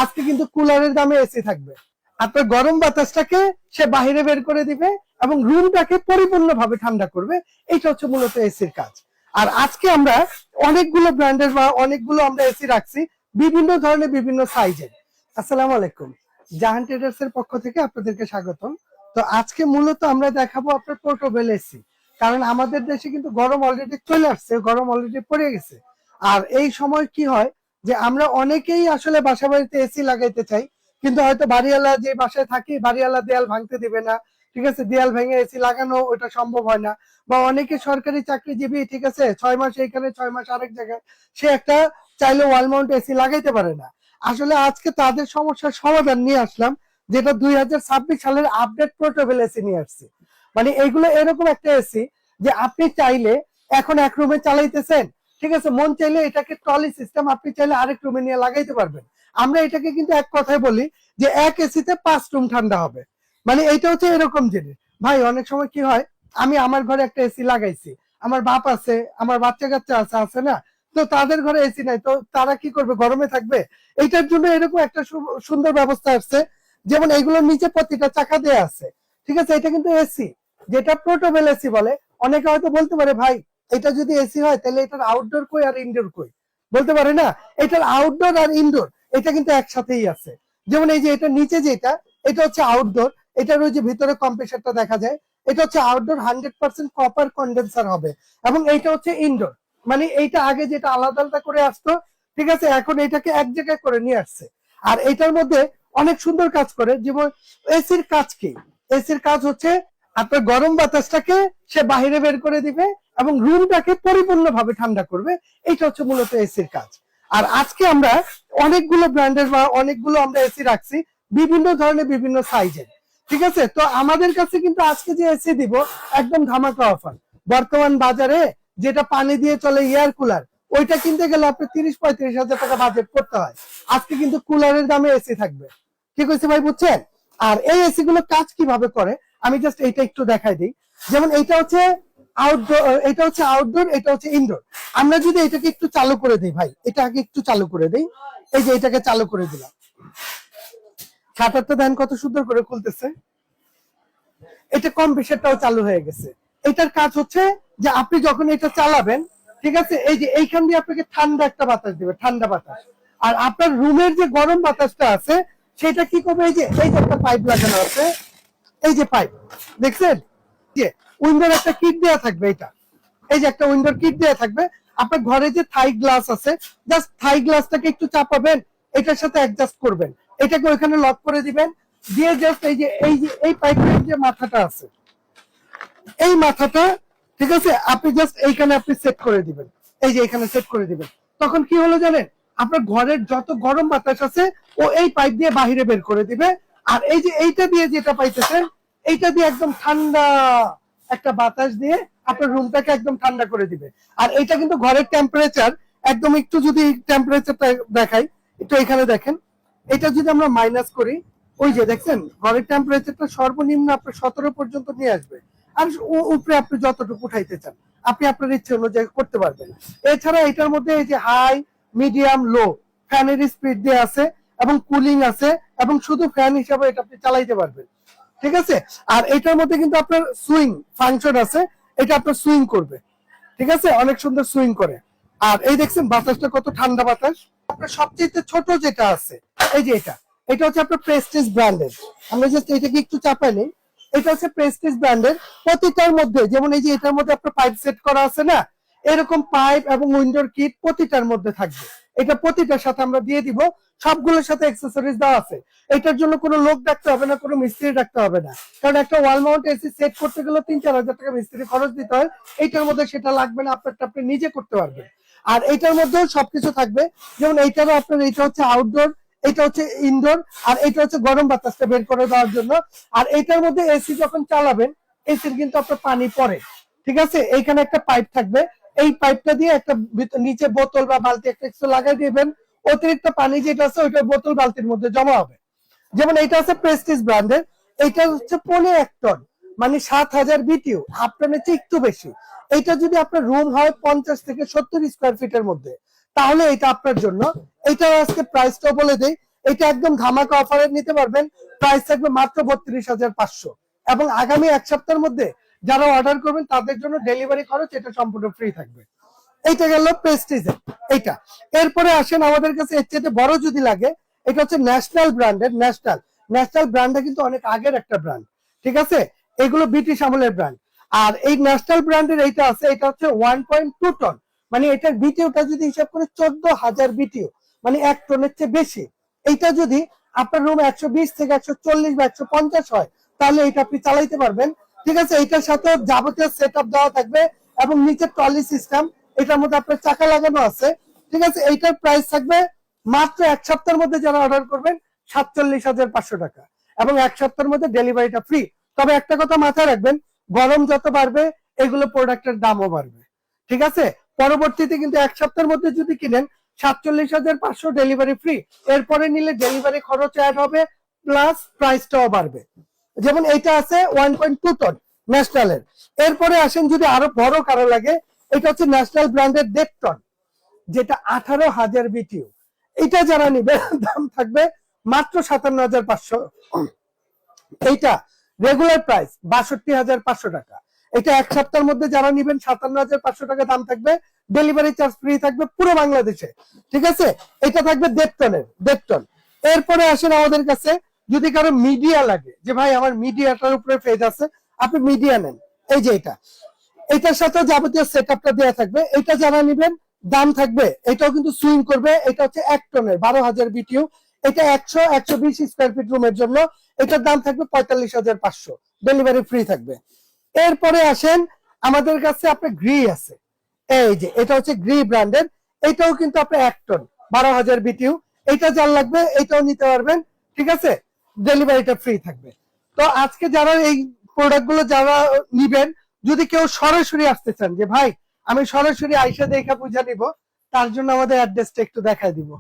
আজকে কিন্তু কুলারের দামে এসি থাকবে। আপনার গরম বাতাসটাকে সে বাইরে বের করে দিবে এবং রুমটাকে পরিপূর্ণভাবে ঠান্ডা করবে। এটা হচ্ছে মূলত এসির কাজ। আর আজকে আমরা অনেকগুলো ব্র্যান্ডের বা অনেকগুলো আমরা এসি রাখছি, বিভিন্ন ধরনের বিভিন্ন সাইজের। আসসালামু আলাইকুম, জাহান ট্রেডার্স এর পক্ষ থেকে আপনাদেরকে স্বাগতম। তো আজকে মূলত আমরা দেখাবো আপনার পোর্টেবল এসি, কারণ আমাদের দেশে কিন্তু গরম অলরেডি চলে আসছে, গরম অলরেডি পড়ে গেছে। আর এই সময় কি হয় যে আমরা অনেকেই আসলে বাসা বাড়িতে এসি লাগাইতে চাই, কিন্তু হয়তো বাড়িওয়ালা যে বাসায় থাকি বাড়িওয়ালা দেয়াল ভাঙতে দিবে না, ঠিক আছে, দেয়াল ভেঙে এসি লাগানো ওটা সম্ভব হয় না। বা অনেকে সরকারি চাকরিজীবী, ঠিক আছে, 6 মাস এইখানে 6 মাস আরেক জায়গায়, সে একটা চাইলে ওয়াল মাউন্ট এসি লাগাইতে পারে না। আসলে আজকে তাদের সমস্যার সমাধান নিয়ে আসলাম, যেটা 2026 সালের আপডেট পোর্টেবল এসি নিয়ে আসছি। মানে এগুলো এরকম একটা এসি যে আপনি চাইলে এখন এক রুমে চালাইতেছেন, ঠিক আছে, মন চাইলে এটাকে ট্রলি সিস্টেম আপনি চাইলে আরেক রুমে নিয়ে লাগাইতে পারবেন। আমরা এটাকে কিন্তু এক কথায় বলি যে এক এসিতে 5 রুম ঠান্ডা হবে। মানে এটা হচ্ছে এরকম জিনিস। ভাই অনেক সময় কি হয়, আমি আমার ঘরে একটা এসি লাগাইছি, আমার বাপ আছে, আমার বাচ্চা কাচ্চা আছে, আছে না, তো তাদের ঘরে এসি নাই, তো তারা কি করবে, গরমে থাকবে। এইটার জন্য এরকম একটা সুন্দর ব্যবস্থা আসছে, যেমন এইগুলোর নিচে প্রতিটা চাকা দেয়া আছে, ঠিক আছে। এটা কিন্তু এসি, যেটা পোর্টেবল এসি বলে। অনেকে হয়তো বলতে পারে ভাই এটা যদি এসি হয় তাহলে এটার আউটডোর কই আর ইনডোর কই, বলতে পারে না। এটার আউটডোর আর ইনডোর এটা কিন্তু একসাথেই আছে। যেমন এই যে এটা নিচে যেটা, এটা হচ্ছে আউটডোর, এটার ওই যে ভিতরে কম্প্রেসারটা দেখা যায়, এটা হচ্ছে আউটডোর, 100% কপার কন্ডেন্সার হবে। এবং এইটা হচ্ছে ইনডোর, মানে এইটা আগে যেটা আলাদা আলাদা করে আসতো, ঠিক আছে, এখন এটাকে এক জায়গায় করে নিয়ে আসছে। আর এটার মধ্যে অনেক সুন্দর কাজ করে। যেমন এসির কাজ কি, এসির কাজ হচ্ছে আপনার গরম বাতাসটাকে সে বাইরে বের করে দিবে এবং রুমটাকে পরিপূর্ণভাবে ঠান্ডা করবে। এটা হচ্ছে মূলত এসির কাজ। আর আজকে আমরা অনেকগুলো ব্র্যান্ডের বা অনেকগুলো আমরা এসি রাখছি, বিভিন্ন ধরনের বিভিন্ন সাইজের, ঠিক আছে। তো আমাদের কাছে কিন্তু আজকে যে এসি দিব একদম ধামাকা অফার। বর্তমান বাজারে যেটা পানি দিয়ে চলে এয়ার কুলার, ওইটা কিনতে গেলে আপনি 30-35 হাজার টাকা বাজেট করতে হয়। আজকে কিন্তু কুলারের দামে এসি থাকবে। কি কইছে ভাই, বুঝছেন? আর এই এসি গুলো কাজ কিভাবে করে আমি জাস্ট এইটা একটু দেখাই দিই। যেমন এইটা হচ্ছে আউটডোর, এটা হচ্ছে আউটডোর, এটা হচ্ছে ইনডোর। আমরা যদি এটাকে একটু চালু করে দিই, ভাই এটা আগে একটু চালু করে দিই। এই যে এটাকে চালু করে দিলাম, শাটারটা দেন কত সুন্দর করে খুলতেছে। এটা কম্প্রেসারটাও চালু হয়ে গেছে। এটার কাজ হচ্ছে যে আপনি যখন এটা চালাবেন, ঠিক আছে, এই যে এইখান দিয়ে আপনাকে ঠান্ডা একটা বাতাস দিবে, ঠান্ডা বাতাস। আর আপনার রুমের যে গরম বাতাসটা আছে সেটা কি করবে, এই যে একটা পাইপ লাগানো আছে, এই যে পাইপ দেখছেন, যে উইন্ডোর একটা কিট দেওয়া থাকবে, এটা এই যে একটা উইন্ডোর কিট দেওয়া থাকবে। আপনার ঘরে যে থাই গ্লাস আছে, জাস্ট থাই গ্লাসটাকে একটু চাপাবেন, এটার সাথে অ্যাডজাস্ট করবেন, এটাকে ওইখানে লক করে দিবেন, দিয়ে জাস্ট এই পাইপের যে মাথাটা আছে, এই মাথাটা, ঠিক আছে, আপনি জাস্ট এইখানে আপনি সেট করে দিবেন, এই যে এখানে সেট করে দিবেন। তখন কি হলো জানেন, আপনার ঘরের যত গরম বাতাস আছে ও এই পাইপ দিয়ে বাহিরে বের করে দিবে। আর এই যে এইটা দিয়ে যেটা পাইতেছেন, এইটা দিয়ে একদম ঠান্ডা একটা বাতাস দিয়ে আপনার রুমটাকে একদম ঠান্ডা করে দিবে। আর এটা কিন্তু ঘরের টেম্পারেচার একদম, একটু যদি টেম্পারেচারটা দেখাই, একটু এখানে দেখেন, এটা যদি আমরা মাইনাস করি, ওই যে দেখছেন ঘরের টেম্পারেচারটা সর্বনিম্ন আপনার 17 পর্যন্ত নিয়ে আসবে। আর উপরে আপনি যতটুকু উঠাইতে চান আপনি আপনার ইচ্ছে অনুযায়ী করতে পারবেন। এছাড়া এটার মধ্যে এই যে হাই, মিডিয়াম, লো ফ্যানের স্পিড দিয়ে আছে এবং কুলিং আছে, এবং শুধু ফ্যান হিসাবে এটা আপনি চালাইতে পারবেন, ঠিক আছে। আর এটার মধ্যে কিন্তু আপনার সুইং ফাংশন আছে, এটা আপনার সুইং করবে, ঠিক আছে, অনেক সুন্দর সুইং করে। আর এই দেখছেন বাতাসটা কত ঠান্ডা বাতাস। আপনার সবচেয়ে ছোট যেটা আছে, এই যে এটা হচ্ছে আপনার প্রেস্টিজ ব্র্যান্ডের। আমরা জাস্ট এটাকে একটু চাপাই নেই, এটা হচ্ছে প্রেস্টিজ ব্র্যান্ডের। প্রতিটার মধ্যে যেমন এই যে এটার মধ্যে আপনার পাইপ সেট করা আছে না, এরকম পাইপ এবং উইন্ডোর কিট প্রতিটার মধ্যে থাকবে। এটা প্রতিটার সাথে আমরা দিয়ে দিব, সবগুলোর সাথে অ্যাক্সেসরিজ দেওয়া আছে। এটার জন্য কোনো লোক ডাকতে হবে না, কোনো মিস্ত্রি ডাকতে হবে না, কারণ একটা ওয়াল মাউন্ট এসি সেট করতে গেলে 3-4 হাজার টাকা মিস্ত্রি খরচ দিতে হয়। এইটার মধ্যে সেটা লাগবে না, আপনারটা আপনি নিজে করতে পারবেন। আর এটার মধ্যেও সবকিছু থাকবে, যেমন এইটারও আপনার, এটা হচ্ছে আউটডোর, এটা হচ্ছে ইনডোর, আর এটা হচ্ছে গরম বাতাসটা বের করে দেওয়ার জন্য। আর এটার মধ্যে এসি যখন চালাবেন, এসির কিন্তু আপনার পানি পড়ে, ঠিক আছে, এইখানে একটা পাইপ থাকবে, এই পাইপটা দিয়ে একটা নিচে বোতল বা বালতি একটা কিছু লাগাই দিবেন, অতিরিক্ত পানি যেটা আছে ওইটা বোতল বালতির মধ্যে জমা হবে। যেমন এটা আছে প্রেস্টিজ ব্র্যান্ডের, এটা হচ্ছে 15 টন, মানে 7,000 বিটিউ, আপনার চেয়ে একটু বেশি। এটা যদি আপনার রুম হয় 50 থেকে 70 স্কোয়ার ফিটের মধ্যে, তাহলে এটা আপনার জন্য। এটা আজকে প্রাইসটাও বলে দেই, এটা একদম ধামাকা অফারে নিতে পারবেন, প্রাইস থাকবে মাত্র 32,500। এবং আগামী এক সপ্তাহের মধ্যে যারা অর্ডার করবেন তাদের জন্য ডেলিভারি খরচ এটা সম্পূর্ণ ফ্রি থাকবে। এইটা গেল প্রেস্টিজের এইটা। এরপরে আসেন আমাদের কাছে এর চেয়ে বড় যদি লাগে, এটা হচ্ছে ন্যাশনাল ব্র্যান্ডের। ন্যাশনাল ব্র্যান্ডটা কিন্তু অনেক আগের একটা ব্র্যান্ড, ঠিক আছে, এগুলো ব্রিটিশ আমলের ব্র্যান্ড। আর এই ন্যাশনাল ব্র্যান্ডের এইটা আছে, এটা হচ্ছে 1.2 টন, মানে এটার বিটিওটা যদি হিসাব করে 14,000 বিটিও, মানে 1 টনের চেয়ে বেশি। এইটা যদি আপনার রুম 120 থেকে 140 বা 150 হয়, তাহলে এটা আপনি চালাইতে পারবেন, ঠিক আছে। এটার সাথে যাবতীয় সেট আপ দেওয়া থাকবে এবং নিচে ট্রলি সিস্টেম, এটার মধ্যে আপনার চাকা লাগানো আছে, ঠিক আছে। এইটার প্রাইস থাকবে মাত্র এক সপ্তাহের মধ্যে যারা অর্ডার করবেন 47,500 টাকা, এবং এক সপ্তাহের মধ্যে ডেলিভারিটা ফ্রি। তবে একটা কথা মাথায় রাখবেন, গরম যত বাড়বে এগুলো প্রোডাক্টের দামও বাড়বে, ঠিক আছে। পরবর্তীতে কিন্তু এক সপ্তাহের মধ্যে যদি কিনেন 47,500 ডেলিভারি ফ্রি, এরপরে নিলে ডেলিভারি খরচ অ্যাড হবে প্লাস প্রাইসটাও বাড়বে। যেমন এইটা আছে 1.2 টন ন্যাশনালের। এরপরে আসেন যদি আরো বড় কারো লাগে, এটা হচ্ছে ন্যাশনাল ব্র্যান্ডের 1.5 টন, যেটা 18,000 বিটিও। এটা যারা নিবে দাম থাকবে মাত্র 57,500। এইটা রেগুলার প্রাইস 62,500 টাকা। এটা এক সপ্তাহের মধ্যে যারা নিবেন 57,500 টাকা দাম থাকবে, ডেলিভারি চার্জ ফ্রি থাকবে পুরো বাংলাদেশে, ঠিক আছে। এটা থাকবে 1.5 টনের, 1.5 টন। এরপরে আসেন আমাদের কাছে যদি কারো মিডিয়া লাগে, যে ভাই আমার মিডিয়াটার উপরে পেজ আছে, আপনি মিডিয়া নেন, এই যে এটা, এটার সাথে যাবতীয় সেটআপটা দেওয়া থাকবে। এটা যারা নিবেন দাম থাকবে, এটাও কিন্তু সুইং করবে, এটা হচ্ছে 1 টনের 12,000 বিটিউ। এটা 100-120 স্কয়ার ফিট রুমের জন্য, এটার দাম থাকবে 45,500, ডেলিভারি ফ্রি থাকবে। এরপরে আসেন আমাদের কাছে আপনার গ্রি আছে, এই যে এটা হচ্ছে গ্রি ব্র্যান্ডের, এটাও কিন্তু আপনার 1 টন 12,000 বিটিউ। এটা যার লাগবে এটাও নিতে পারবেন, ঠিক আছে, ডেলিভারিটা ফ্রি থাকবে। তো আজকে যারা এই প্রোডাক্ট গুলো যারা নিবেন, যদি কেউ সরাসরি আসতে চান যে ভাই আমি সরাসরি আইসা দেখা বুঝা নিব, তার জন্য আমাদের অ্যাড্রেসটা একটু দেখাই দিব।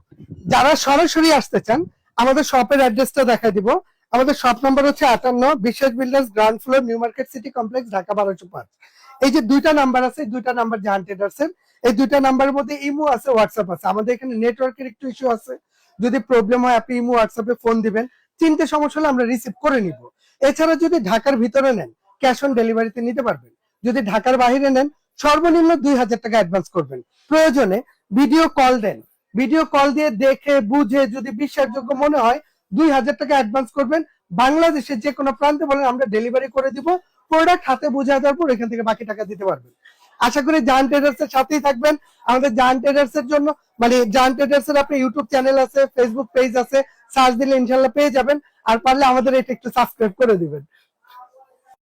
যারা সরাসরি আসতে চান আমাদের শপের অ্যাড্রেসটা দেখাই দিব। আমাদের শপ নাম্বার হচ্ছে 58 বিশ্বাস builders, ground floor, new market city complex, Dhaka 1205। এই যে দুইটা নাম্বার আছে, দুইটা নাম্বার জাহান ট্রেডার্সের। এই দুইটা নাম্বারের মধ্যে ইমো আছে, হোয়াটসঅ্যাপ আছে। আমাদের এখানে নেটওয়ার্কের একটু ইস্যু আছে, যদি প্রবলেম হয় আপনি ইমো হোয়াটসঅ্যাপে ফোন দিবেন, চিনতে সমস্যা হলে আমরা রিসিভ করে নিব। এছাড়া যদি ঢাকার ভিতরে নেন ক্যাশ অন ডেলিভারিতে নিতে পারবেন। যদি ঢাকার বাইরে নেন সর্বনিম্ন 2,000 টাকা অ্যাডভান্স করবেন। প্রয়োজনে ভিডিও কল দেন, ভিডিও কল দিয়ে দেখে বুঝে যদি বিশ্বাসযোগ্য মনে হয় 2,000 টাকা অ্যাডভান্স করবেন। বাংলাদেশের যে কোনো প্রান্তে বলেন আমরা ডেলিভারি করে দিব, প্রোডাক্ট হাতে বুঝে দেওয়ার পর এখান থেকে বাকি টাকা দিতে পারবেন। আশা করি জাহান ট্রেডার্স এর সাথেই থাকবেন। আমাদের জাহান ট্রেডার্স এর জন্য মানে জাহান ট্রেডার্স এর আপনি ইউটিউব চ্যানেল আছে, ফেসবুক পেজ আছে, সার্চ দিলে ইনশাআল্লাহ পেয়ে যাবেন। আর পারলে আমাদের এটা একটু সাবস্ক্রাইব করে দিবেন।